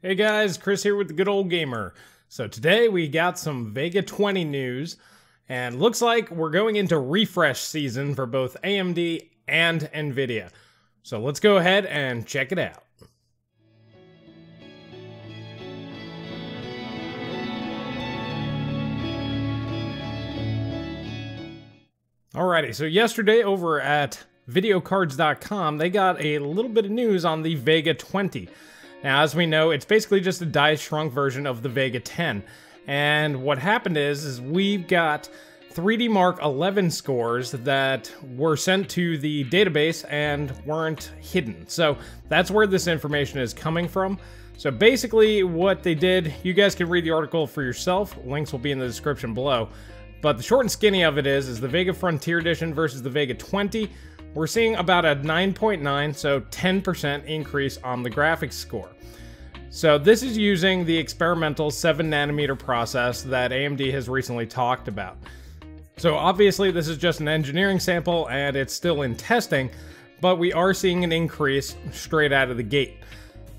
Hey guys, Chris here with the Good Old Gamer. So today we got some Vega 20 news, and looks like we're going into refresh season for both AMD and Nvidia. So let's go ahead and check it out. Alrighty, so yesterday over at videocards.com, they got a little bit of news on the Vega 20. Now, as we know, it's basically just a die-shrunk version of the Vega 10. And what happened is we've got 3D Mark 11 scores that were sent to the database and weren't hidden. So that's where this information is coming from. So basically what they did, you guys can read the article for yourself. Links will be in the description below. But the short and skinny of it is the Vega Frontier Edition versus the Vega 20. We're seeing about a 9.9, so 10% increase on the graphics score. So this is using the experimental 7nm process that AMD has recently talked about. So obviously this is just an engineering sample and it's still in testing, but we are seeing an increase straight out of the gate.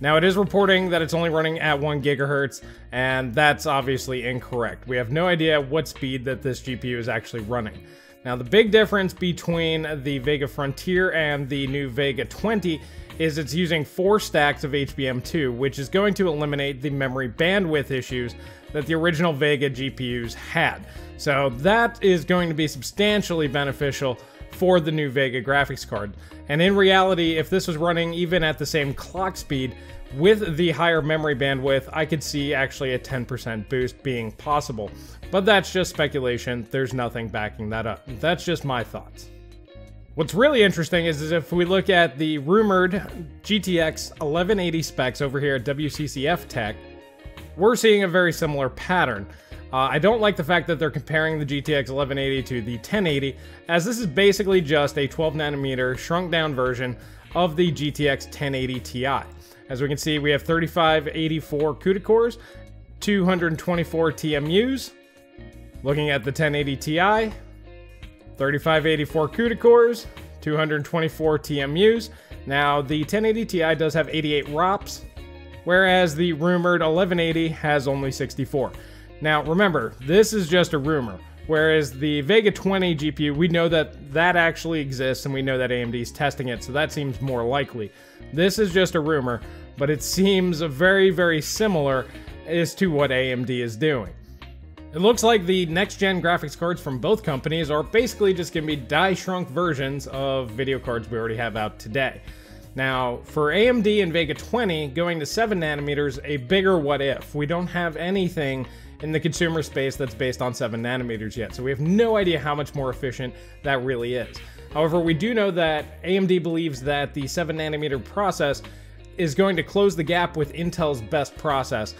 Now it is reporting that it's only running at 1 GHz, and that's obviously incorrect. We have no idea what speed that this GPU is actually running. Now the big difference between the Vega Frontier and the new Vega 20 is it's using 4 stacks of HBM2, which is going to eliminate the memory bandwidth issues that the original Vega GPUs had. So that is going to be substantially beneficial for the new Vega graphics card. And in reality, if this was running even at the same clock speed, with the higher memory bandwidth, I could see actually a 10% boost being possible. But that's just speculation, there's nothing backing that up. That's just my thoughts. What's really interesting is if we look at the rumored GTX 1180 specs over here at WCCF Tech, we're seeing a very similar pattern. I don't like the fact that they're comparing the GTX 1180 to the 1080, as this is basically just a 12nm shrunk down version of the GTX 1080 Ti. As we can see, we have 3584 CUDA cores, 224 TMUs. Looking at the 1080 Ti, 3584 CUDA cores, 224 TMUs. Now, the 1080 Ti does have 88 ROPS, whereas the rumored 1180 has only 64. Now, remember, this is just a rumor, whereas the Vega 20 GPU, we know that that actually exists, and we know that AMD is testing it, so that seems more likely. This is just a rumor, but it seems very, very similar as to what AMD is doing. It looks like the next-gen graphics cards from both companies are basically just going to be die-shrunk versions of video cards we already have out today. Now, for AMD and Vega 20, going to 7nm, a bigger what if. We don't have anything in the consumer space that's based on 7nm yet, so we have no idea how much more efficient that really is. However, we do know that AMD believes that the 7nm process is going to close the gap with Intel's best process,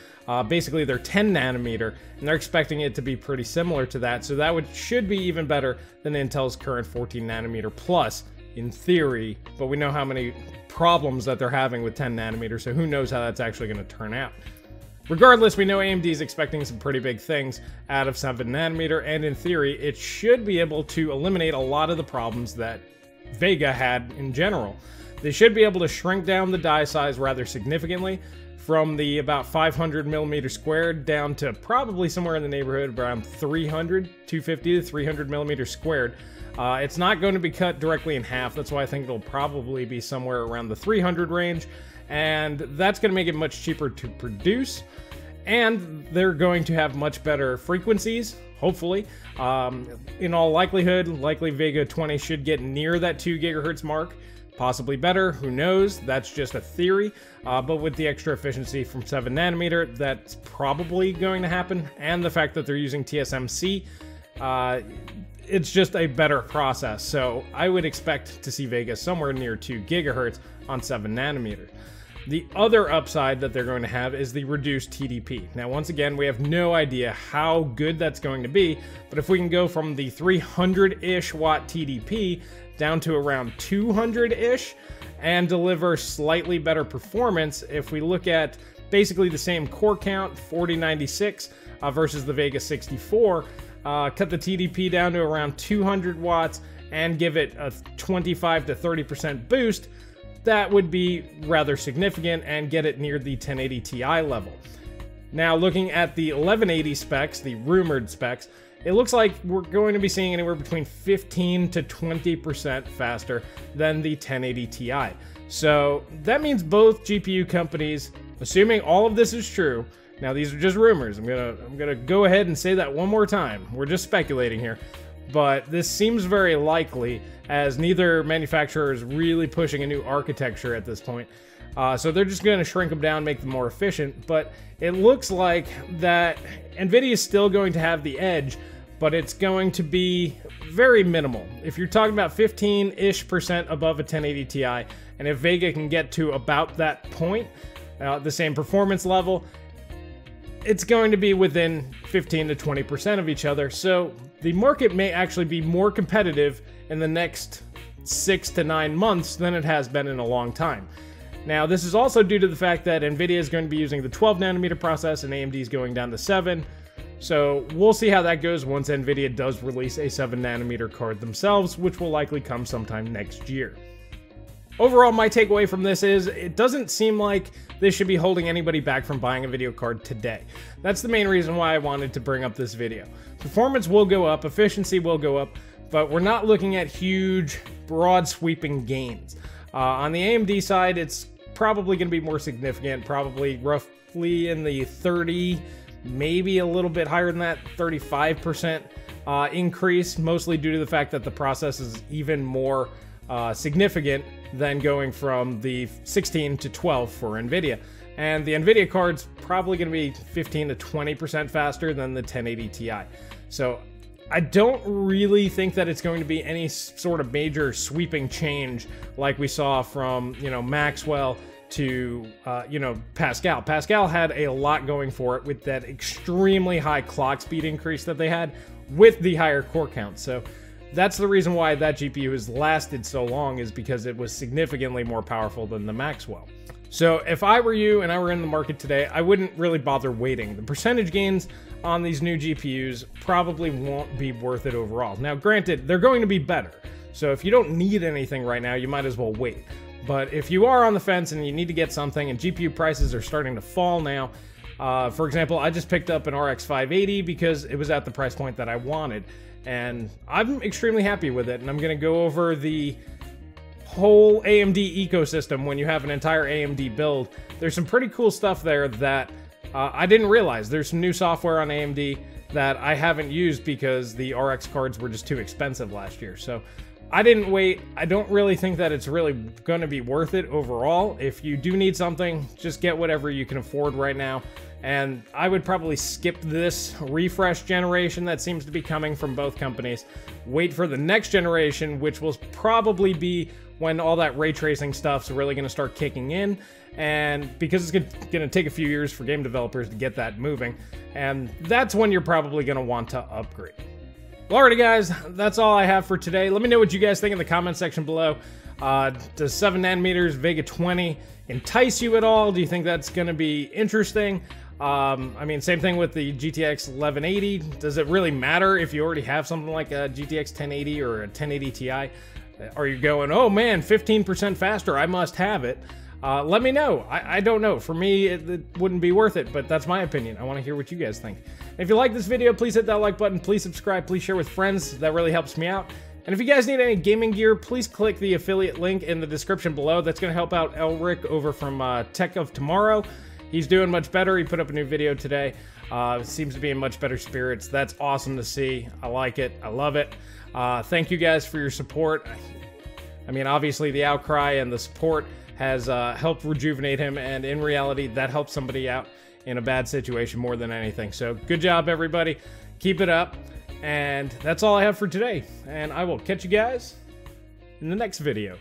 basically their 10nm, and they're expecting it to be pretty similar to that, so that should be even better than Intel's current 14nm plus, in theory, but we know how many problems that they're having with 10nm, so who knows how that's actually going to turn out. Regardless, we know AMD is expecting some pretty big things out of 7nm, and in theory, it should be able to eliminate a lot of the problems that Vega had in general. They should be able to shrink down the die size rather significantly, from the about 500mm squared down to probably somewhere in the neighborhood of around 250 to 300mm squared. It's not going to be cut directly in half, that's why I think it'll probably be somewhere around the 300 range, and that's going to make it much cheaper to produce, and they're going to have much better frequencies, hopefully. In all likelihood, likely Vega 20 should get near that 2 GHz mark. Possibly better, who knows, that's just a theory, but with the extra efficiency from 7nm, that's probably going to happen, and the fact that they're using TSMC, it's just a better process, so I would expect to see Vega somewhere near 2 GHz on 7nm. The other upside that they're going to have is the reduced TDP. Now, once again, we have no idea how good that's going to be, but if we can go from the 300-ish watt TDP down to around 200-ish and deliver slightly better performance, if we look at basically the same core count, 4096 versus the Vega 64, cut the TDP down to around 200 watts and give it a 25 to 30% boost, that would be rather significant and get it near the 1080 Ti level. Now, looking at the 1180 specs, the rumored specs, it looks like we're going to be seeing anywhere between 15 to 20% faster than the 1080 Ti. So that means both GPU companies, assuming all of this is true, now these are just rumors, I'm gonna go ahead and say that one more time. We're just speculating here, but this seems very likely as neither manufacturer is really pushing a new architecture at this point. So they're just going to shrink them down, make them more efficient, but it looks like that NVIDIA is still going to have the edge, but it's going to be very minimal. If you're talking about 15-ish% above a 1080 Ti, and if Vega can get to about that point, the same performance level, it's going to be within 15 to 20% of each other. So the market may actually be more competitive in the next 6 to 9 months than it has been in a long time. Now, this is also due to the fact that NVIDIA is going to be using the 12 nanometer process and AMD is going down to 7. So we'll see how that goes once NVIDIA does release a 7 nanometer card themselves, which will likely come sometime next year. Overall, my takeaway from this is it doesn't seem like this should be holding anybody back from buying a video card today. That's the main reason why I wanted to bring up this video. Performance will go up, efficiency will go up, but we're not looking at huge, broad sweeping gains. On the AMD side, it's probably going to be more significant, probably roughly in the 30, maybe a little bit higher than that, 35% increase, mostly due to the fact that the process is even more significant than going from the 16 to 12 for NVIDIA. And the NVIDIA card's probably going to be 15 to 20% faster than the 1080 Ti. So I don't really think that it's going to be any sort of major sweeping change like we saw from, Maxwell to, Pascal. Pascal had a lot going for it with that extremely high clock speed increase that they had with the higher core count. So that's the reason why that GPU has lasted so long, is because it was significantly more powerful than the Maxwell. So if I were you and I were in the market today, I wouldn't really bother waiting. The percentage gains on these new GPUs probably won't be worth it overall. Now, granted, they're going to be better. So if you don't need anything right now, you might as well wait. But if you are on the fence and you need to get something and GPU prices are starting to fall now, for example, I just picked up an RX 580 because it was at the price point that I wanted. And I'm extremely happy with it. And I'm going to go over the whole AMD ecosystem when you have an entire AMD build. There's some pretty cool stuff there that I didn't realize. There's some new software on AMD that I haven't used because the RX cards were just too expensive last year. So I didn't wait. I don't really think that it's really going to be worth it overall. If you do need something, just get whatever you can afford right now. And I would probably skip this refresh generation that seems to be coming from both companies. Wait for the next generation, which will probably be when all that ray tracing stuff's really going to start kicking in. And because it's going to take a few years for game developers to get that moving. And that's when you're probably going to want to upgrade. Well, alrighty guys, that's all I have for today. Let me know what you guys think in the comment section below. Does 7 nanometers Vega 20 entice you at all? Do you think that's going to be interesting? I mean, same thing with the GTX 1180. Does it really matter if you already have something like a GTX 1080 or a 1080 Ti? Are you going, oh man, 15% faster, I must have it? Let me know. I don't know. For me, it wouldn't be worth it, but that's my opinion. I want to hear what you guys think. And if you like this video, please hit that like button. Please subscribe. Please share with friends. That really helps me out. And if you guys need any gaming gear, please click the affiliate link in the description below. That's going to help out Elric over from Tech of Tomorrow. He's doing much better. He put up a new video today. Seems to be in much better spirits. That's awesome to see. I like it. I love it. Thank you guys for your support. I mean, obviously the outcry and the support has helped rejuvenate him, and in reality, that helps somebody out in a bad situation more than anything. So good job, everybody. Keep it up. And that's all I have for today. And I will catch you guys in the next video.